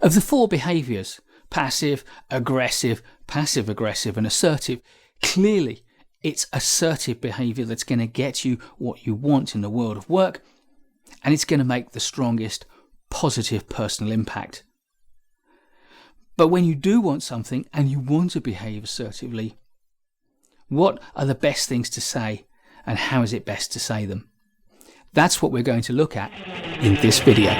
Of the four behaviours, passive, aggressive, passive-aggressive and assertive, clearly it's assertive behaviour that's going to get you what you want in the world of work, and it's going to make the strongest positive personal impact. But when you do want something and you want to behave assertively, what are the best things to say and how is it best to say them? That's what we're going to look at in this video.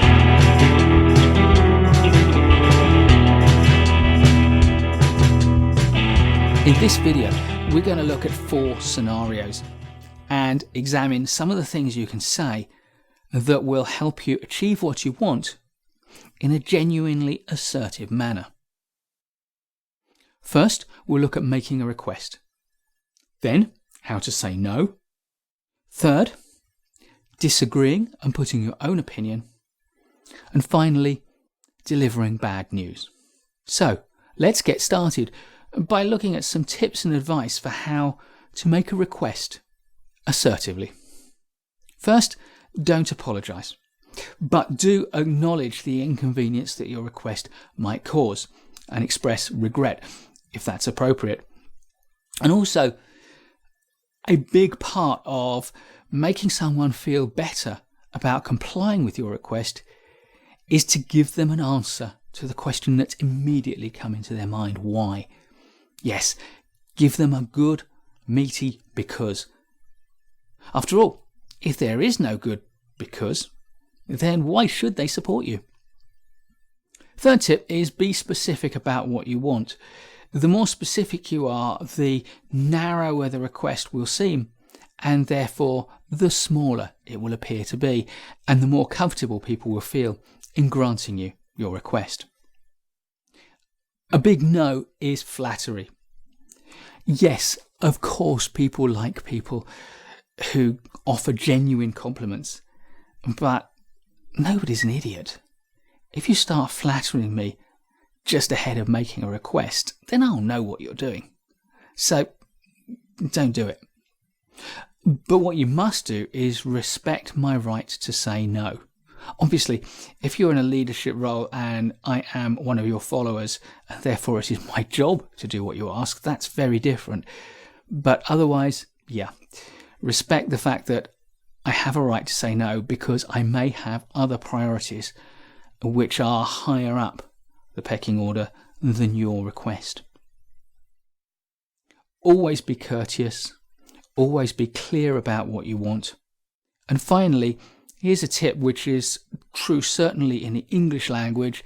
In this video, we're going to look at 4 scenarios and examine some of the things you can say that will help you achieve what you want in a genuinely assertive manner. First, we'll look at making a request. Then, how to say no. Third, disagreeing and putting your own opinion. And finally, delivering bad news. So, let's get started by looking at some tips and advice for how to make a request assertively. First, don't apologise, but do acknowledge the inconvenience that your request might cause and express regret if that's appropriate. And also, a big part of making someone feel better about complying with your request is to give them an answer to the question that's immediately come into their mind. Why? Yes, give them a good, meaty because. After all, if there is no good because, then why should they support you? Third tip is be specific about what you want. The more specific you are, the narrower the request will seem, and therefore the smaller it will appear to be, and the more comfortable people will feel in granting you your request. A big no is flattery. Yes, of course, people like people who offer genuine compliments, but nobody's an idiot. If you start flattering me just ahead of making a request, then I'll know what you're doing. So don't do it. But what you must do is respect my right to say no. Obviously, if you're in a leadership role and I am one of your followers, and therefore it is my job to do what you ask, that's very different. But otherwise, yeah, respect the fact that I have a right to say no because I may have other priorities which are higher up the pecking order than your request. Always be courteous. Always be clear about what you want. And finally, here's a tip which is true certainly in the English language,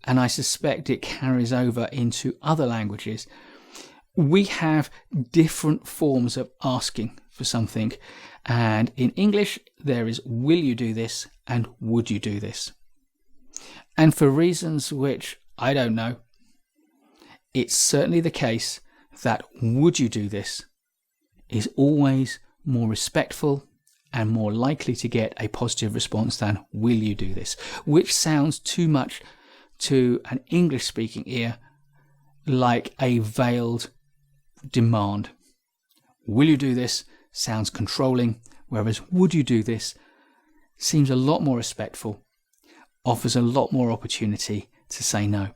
and I suspect it carries over into other languages. We have different forms of asking for something, and in English there is will you do this and would you do this. And for reasons which I don't know, it's certainly the case that would you do this is always more respectful and more likely to get a positive response than will you do this, which sounds too much to an English-speaking ear like a veiled demand. Will you do this sounds controlling, whereas would you do this seems a lot more respectful, offers a lot more opportunity to say no.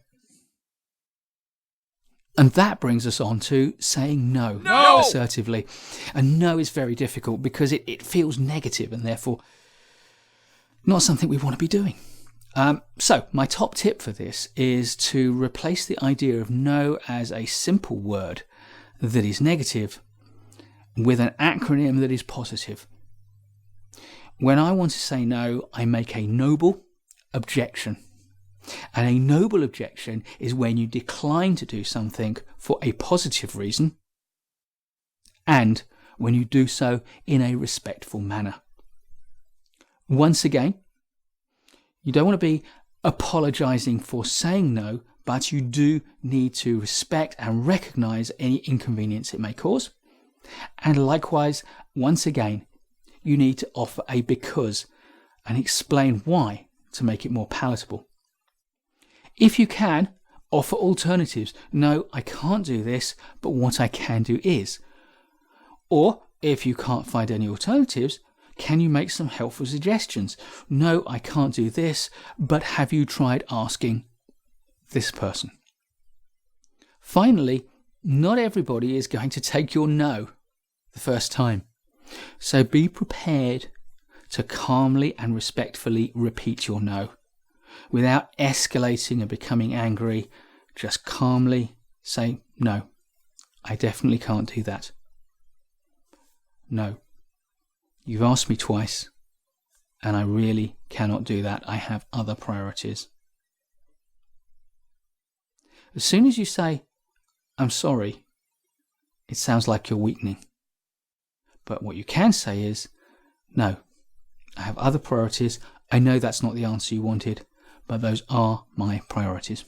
And that brings us on to saying no assertively. And no is very difficult because it feels negative and therefore not something we want to be doing. So my top tip for this is to replace the idea of no as a simple word that is negative with an acronym that is positive. When I want to say no, I make a noble objection. And a noble objection is when you decline to do something for a positive reason and when you do so in a respectful manner. Once again, you don't want to be apologising for saying no, but you do need to respect and recognise any inconvenience it may cause. And likewise, once again, you need to offer a because and explain why to make it more palatable. If you can, offer alternatives. No, I can't do this, but what I can do is. Or, if you can't find any alternatives, can you make some helpful suggestions? No, I can't do this, but have you tried asking this person. Finally, not everybody is going to take your no the first time. So be prepared to calmly and respectfully repeat your no. Without escalating and becoming angry, just calmly say, no, I definitely can't do that. No, you've asked me twice, and I really cannot do that. I have other priorities. As soon as you say, I'm sorry, it sounds like you're weakening. But what you can say is, no, I have other priorities. I know that's not the answer you wanted, but those are my priorities.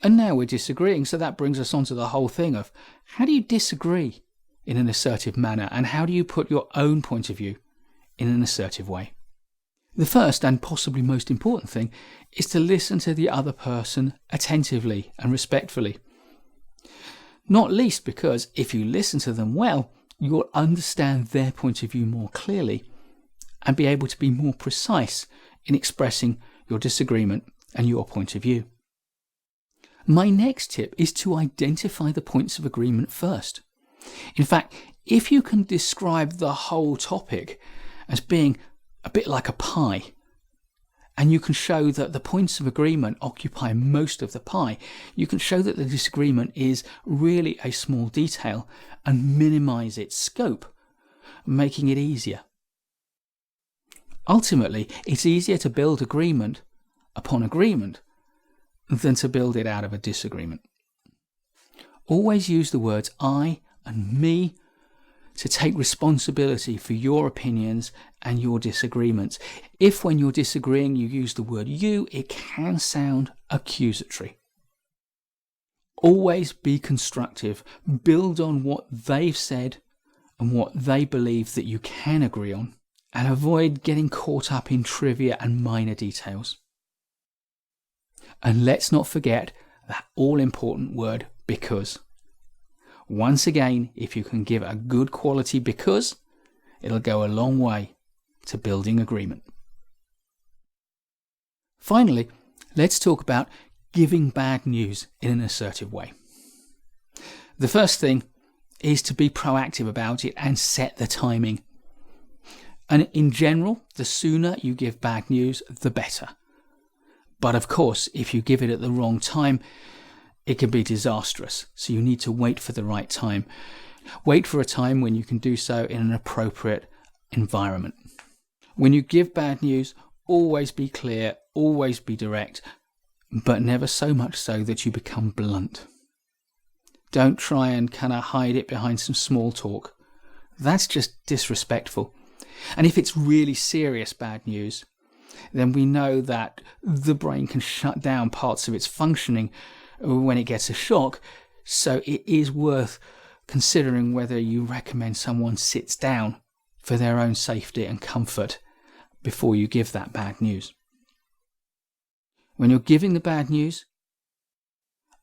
And now we're disagreeing, so that brings us on to the whole thing of how do you disagree in an assertive manner, and how do you put your own point of view in an assertive way? The first and possibly most important thing is to listen to the other person attentively and respectfully. Not least because if you listen to them well, you'll understand their point of view more clearly and be able to be more precise in expressing your disagreement and your point of view. My next tip is to identify the points of agreement first. In fact, if you can describe the whole topic as being a bit like a pie, and you can show that the points of agreement occupy most of the pie, you can show that the disagreement is really a small detail and minimize its scope, making it easier. Ultimately, it's easier to build agreement upon agreement than to build it out of a disagreement. Always use the words I and me to take responsibility for your opinions and your disagreements. If when you're disagreeing you use the word you, it can sound accusatory. Always be constructive. Build on what they've said and what they believe that you can agree on, and avoid getting caught up in trivia and minor details. And let's not forget that all-important word, because. Once again, if you can give a good quality because, it'll go a long way to building agreement. Finally, let's talk about giving bad news in an assertive way. The first thing is to be proactive about it and set the timing. And in general, the sooner you give bad news, the better. But of course, if you give it at the wrong time, it can be disastrous. So you need to wait for the right time. Wait for a time when you can do so in an appropriate environment. When you give bad news, always be clear, always be direct, but never so much so that you become blunt. Don't try and kind of hide it behind some small talk. That's just disrespectful. And if it's really serious bad news, then we know that the brain can shut down parts of its functioning when it gets a shock, so it is worth considering whether you recommend someone sits down for their own safety and comfort before you give that bad news. When you're giving the bad news,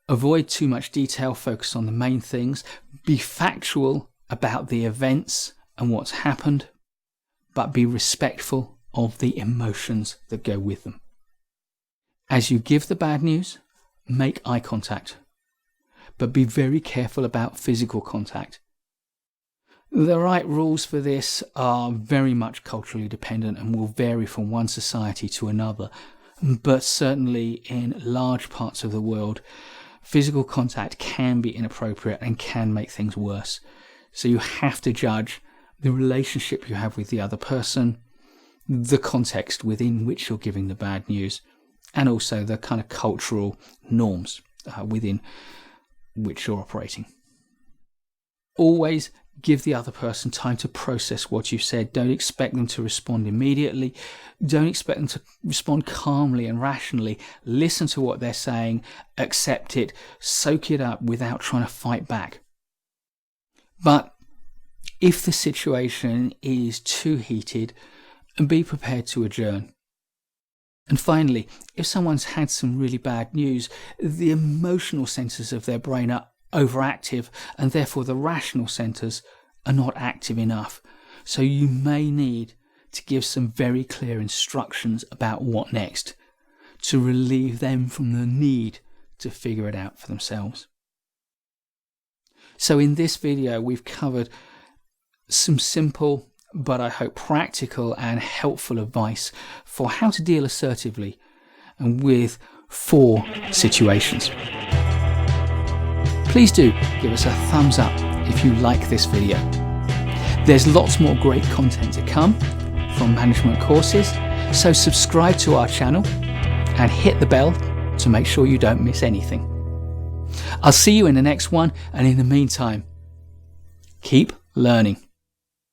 avoid too much detail, focus on the main things, be factual about the events and what's happened, but be respectful of the emotions that go with them. As you give the bad news, make eye contact, but be very careful about physical contact. The right rules for this are very much culturally dependent and will vary from one society to another, but certainly in large parts of the world, physical contact can be inappropriate and can make things worse. So you have to judge the relationship you have with the other person, the context within which you're giving the bad news, and also the kind of cultural norms within which you're operating. Always give the other person time to process what you've said. Don't expect them to respond immediately. Don't expect them to respond calmly and rationally. Listen to what they're saying, accept it, soak it up without trying to fight back. But if the situation is too heated, be prepared to adjourn. And finally, if someone's had some really bad news, the emotional centres of their brain are overactive and therefore the rational centres are not active enough. So you may need to give some very clear instructions about what next. to relieve them from the need to figure it out for themselves. So in this video, we've covered some simple, but I hope practical and helpful advice for how to deal assertively and with 4 situations. Please do give us a thumbs up if you like this video. There's lots more great content to come from Management Courses, so subscribe to our channel and hit the bell to make sure you don't miss anything. I'll see you in the next one, and in the meantime, keep learning.